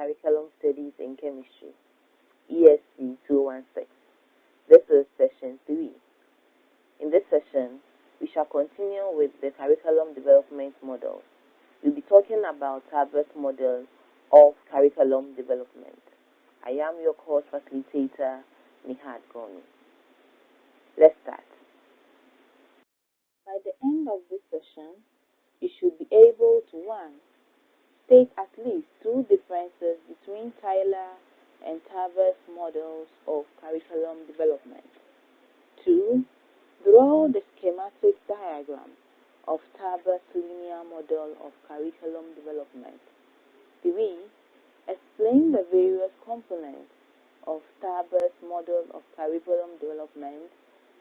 Curriculum Studies in Chemistry, ESC 216. This is session 3. In this session, we shall continue with the curriculum development model. We'll be talking about TABER's model of curriculum development. I am your course facilitator, Nihat Goni. Let's start. By the end of this session, you should be able to 1. State at least 2 differences between Tyler and TABER's models of curriculum development. 2. Draw the schematic diagram of TABER's linear model of curriculum development. 3. Explain the various components of TABER's model of curriculum development.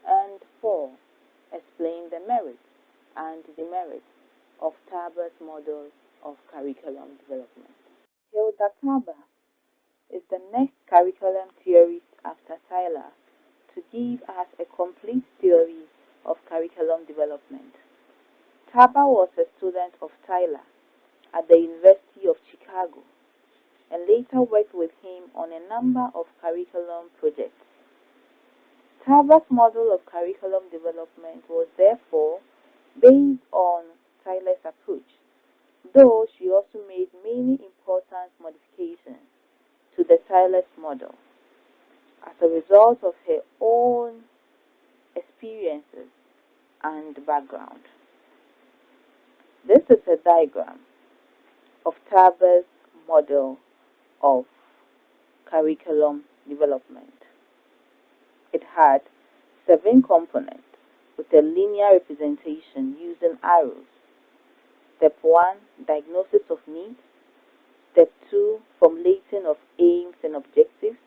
And 4. Explain the merits and demerits of TABER's model of curriculum development. Hilda Taber is the next curriculum theorist after Tyler to give us a complete theory of curriculum development. Taber was a student of Tyler at the University of Chicago and later worked with him on a number of curriculum projects. Taber's model of curriculum development was therefore based on Tyler's approach, though she also made many important modifications to the Tyler's model as a result of her own experiences and background. This is a diagram of TABER's model of curriculum development. It had 7 components with a linear representation using arrows. Step 1, diagnosis of needs. Step 2, formulating of aims and objectives.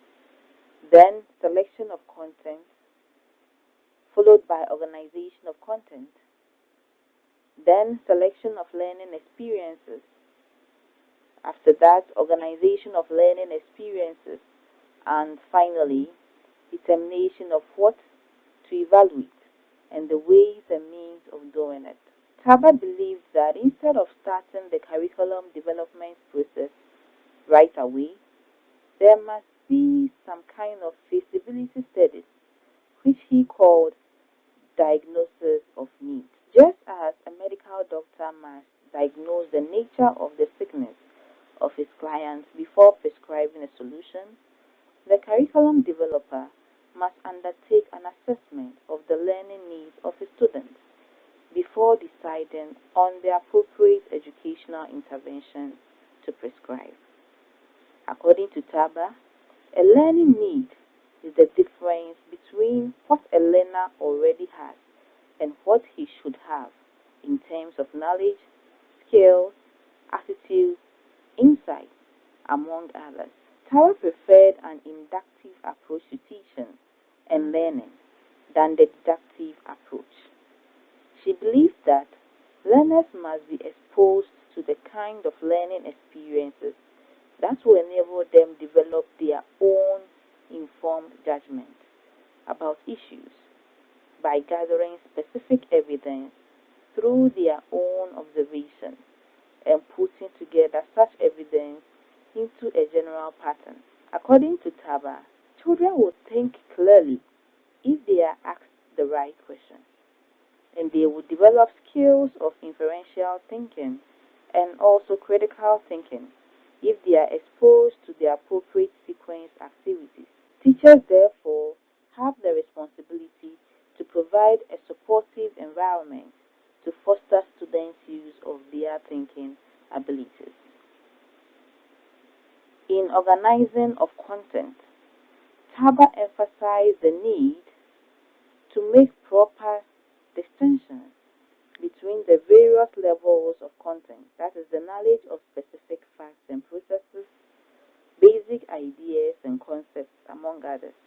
Then selection of content, followed by organization of content. Then selection of learning experiences. After that, organization of learning experiences. And finally, determination of what to evaluate and the ways and means of doing it. Taber believes that instead of starting the curriculum development process right away, there must be some kind of feasibility studies, which he called diagnosis of needs. Just as a medical doctor must diagnose the nature of the sickness of his clients before prescribing a solution, the curriculum developer must undertake an assessment of the learning needs of his students before deciding on the appropriate educational intervention to prescribe. According to Taber, a learning need is the difference between what a learner already has and what he should have in terms of knowledge, skills, attitudes, insight, among others. Taber preferred an inductive approach to teaching and learning than the deductive approach. She believed that learners must be exposed to the kind of learning experiences that will enable them develop their own informed judgment about issues by gathering specific evidence through their own observation and putting together such evidence into a general pattern. According to Taber, children will think clearly if they are asked the right questions, and they will develop skills of inferential thinking and also critical thinking if they are exposed to the appropriate sequence activities. Teachers, therefore, have the responsibility to provide a supportive environment to foster students' use of their thinking abilities. In organizing of content, Taber emphasized the need to make proper distinctions between the various levels of content, that is, the knowledge of specific facts and processes, basic ideas and concepts, among others,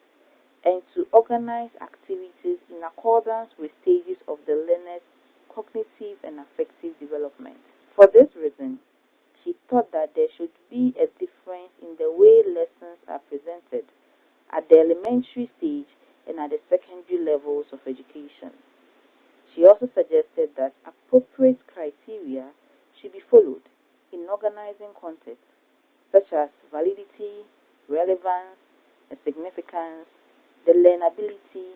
and to organize activities in accordance with stages of the learner's cognitive and affective development. For this reason, she thought that there should be a difference in the way lessons are presented at the elementary stage and at the secondary levels of education. She also suggested that appropriate criteria should be followed in organizing content such as validity, relevance, the significance, the learnability,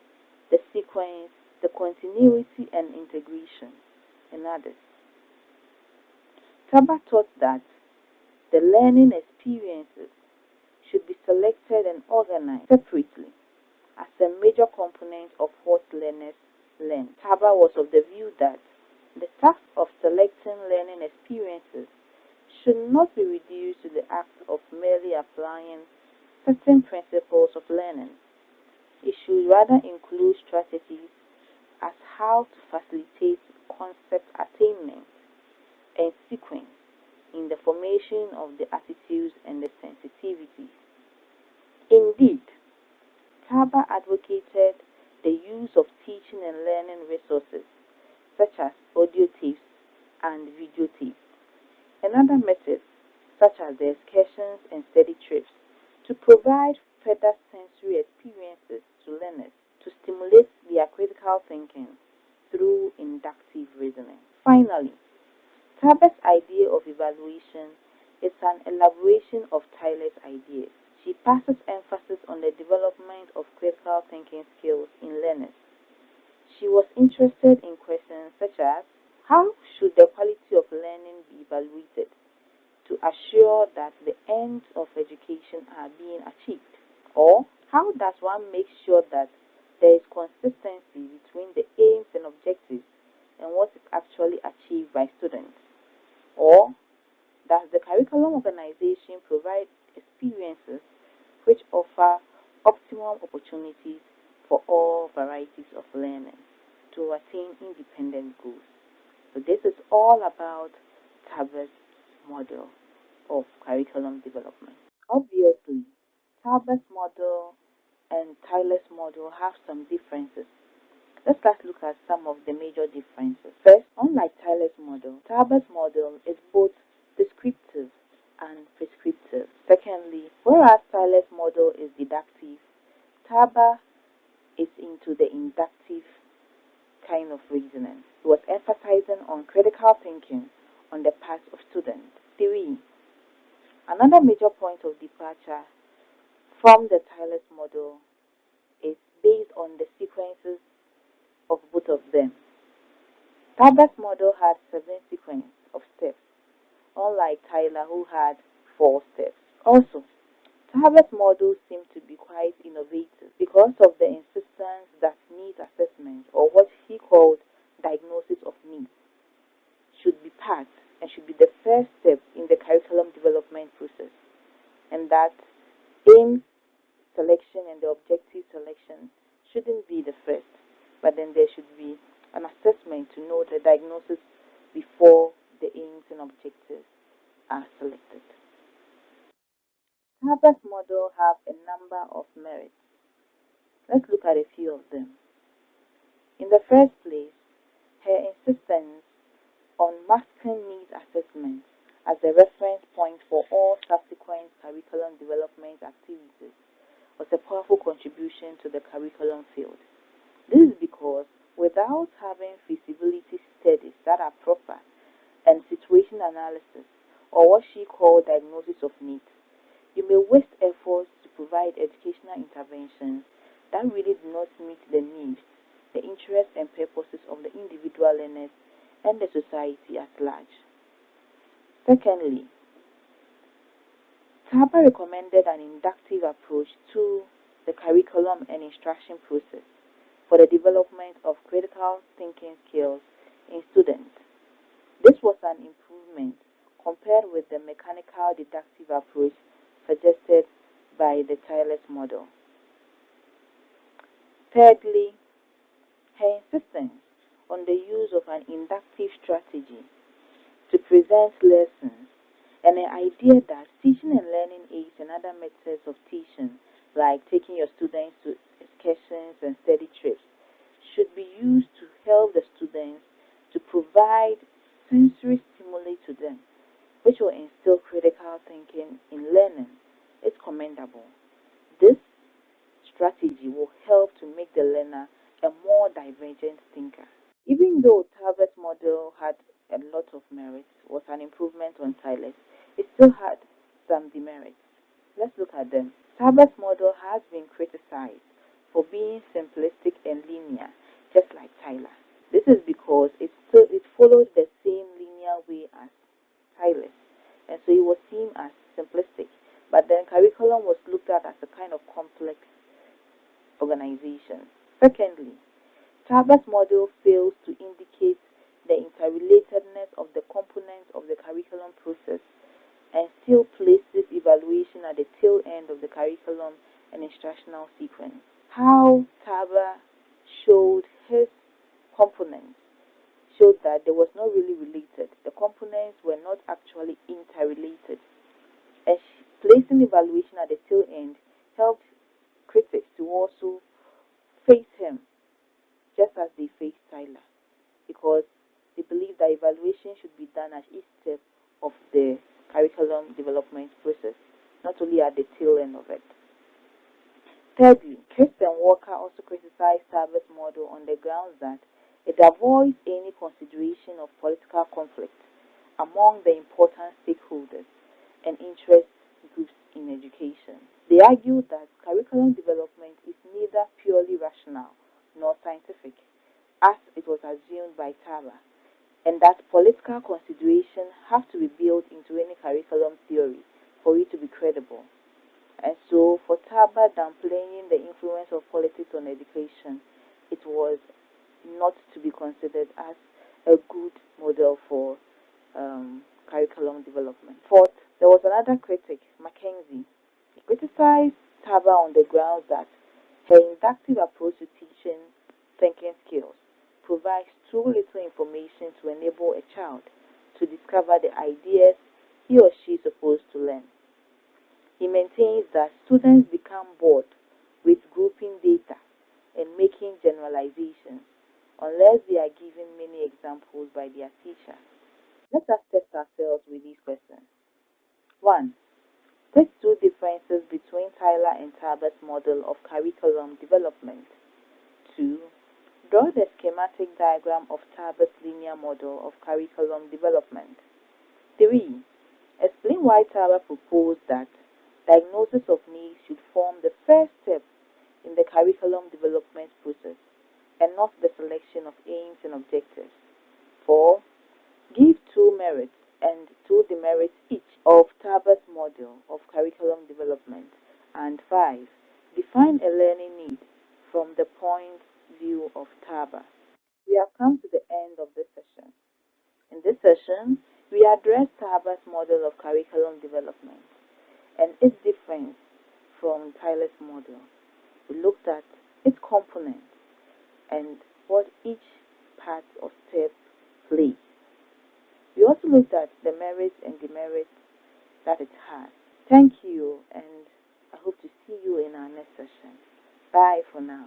the sequence, the continuity and integration, and others. Taba taught that the learning experiences should be selected and organized separately as a major component of what learners learn. Taba was of the view that the task of selecting learning experiences should not be reduced to the act of merely applying certain principles of learning. It should rather include strategies as how to facilitate concept attainment and sequence in the formation of the attitudes and the sensitivities. Indeed, Taba advocated the use of teaching and learning resources such as audio tapes and video tapes and other methods such as the excursions and study trips to provide further sensory experiences to learners to stimulate their critical thinking through inductive reasoning. Finally, Taba's idea of evaluation is an elaboration of Tyler's ideas. She passes emphasis on the development of critical thinking skills in learners. She was interested in questions such as how should the quality of learning be evaluated to assure that the ends of education are being achieved? Or how does one make sure that there is consistency between the aims and objectives and what is actually achieved by students? Or does the curriculum organization provide experiences which offer optimum opportunities for all varieties of learning to attain independent goals? So this is all about Taba's model of curriculum development. Obviously, Taba's model and Tyler's model have some differences. Let's look at some of the major differences. First, unlike Tyler's model, Taba's model is both descriptive and prescriptive. Secondly, whereas Tyler's model is deductive, Taba is into the inductive kind of reasoning. It was emphasizing on critical thinking on the part of students. 3. Another major point of departure from the Tyler's model is based on the sequences of both of them. Taba's model had 7 sequences of steps, unlike Tyler who had 4 steps. Also, Taba's model seemed to be quite innovative because of the insistence that needs assessment, or what he called diagnosis of needs, should be part and should be the first step in the curriculum development process, and that aim selection and the objective selection shouldn't be the first, but then there should be an assessment to know the diagnosis before the aims and objectives are selected. Taba's model have a number of merits. Let's look at a few of them. In the first place, her insistence on masking needs assessment as a reference point for all subsequent curriculum development activities was a powerful contribution to the curriculum field. This is because without having feasibility studies that are proper and situation analysis, or what she called diagnosis of needs, you may waste efforts to provide educational interventions that really do not meet the needs, the interests and purposes of the individual learners and the society at large. Secondly, Taba recommended an inductive approach to the curriculum and instruction process for the development of critical thinking skills in students. This was an improvement compared with the mechanical deductive approach suggested by the Tyler's model. Thirdly, her insistence on the use of an inductive strategy to present lessons and the idea that teaching and learning aids and other methods of teaching, like taking your students to excursions and study trips, should be used to help the students to provide sensory stimuli to them, which will instill critical thinking in learning, is commendable. This strategy will help to make the learner a more divergent thinker. Even though Taba's model had a lot of merits, was an improvement on Tyler's, it still had some demerits. Let's look at them. Taber's model has been criticized for being simplistic and linear, just like Tyler. This is because it followed the same linear way as Tyler's, and so it was seen as simplistic. But then curriculum was looked at as a kind of complex organization. Secondly, Taber's model fails to indicate the interrelatedness of the components of the curriculum process and still places evaluation at the tail end of the curriculum and instructional sequence. How Taber showed his components showed that they was not really related. The components were not actually interrelated. And placing evaluation at the tail end helped critics to also face him just as they faced Tyler, because they believe that evaluation should be done at each step of the curriculum development process, not only at the tail end of it. Thirdly, Kristen Walker also criticized Taber's model on the grounds that it avoids any consideration of political conflict among the important stakeholders and interest groups in education. They argued that curriculum development is neither purely rational nor scientific, as it was assumed by Taber, and that political considerations have to be built into any curriculum theory for it to be credible. And so, for Taber downplaying the influence of politics on education, it was not to be considered as a good model for curriculum development. Fourth, there was another critic, Mackenzie. He criticized Taber on the grounds that her inductive approach to teaching thinking skills provides too little information to enable a child to discover the ideas he or she is supposed to learn. He maintains that students become bored with grouping data and making generalizations unless they are given many examples by their teacher. Let us test ourselves with these questions. 1. State two differences between Tyler and Taber's model of curriculum development. 2. Draw the schematic diagram of Taber's linear model of curriculum development. 3. Explain why Taber proposed that diagnosis of needs should form the first step in the curriculum development process and not the selection of aims and objectives. 4. Give two merits and two demerits each of Taber's model of curriculum development. And 5. Define a learning need from the point of view of Taber. We have come to the end of this session. In this session, we addressed Taber's model of curriculum development and its difference from Tyler's model. We looked at its components and what each part or step plays. We also looked at the merits and demerits that it has. Thank you, and I hope to see you in our next session. Bye for now.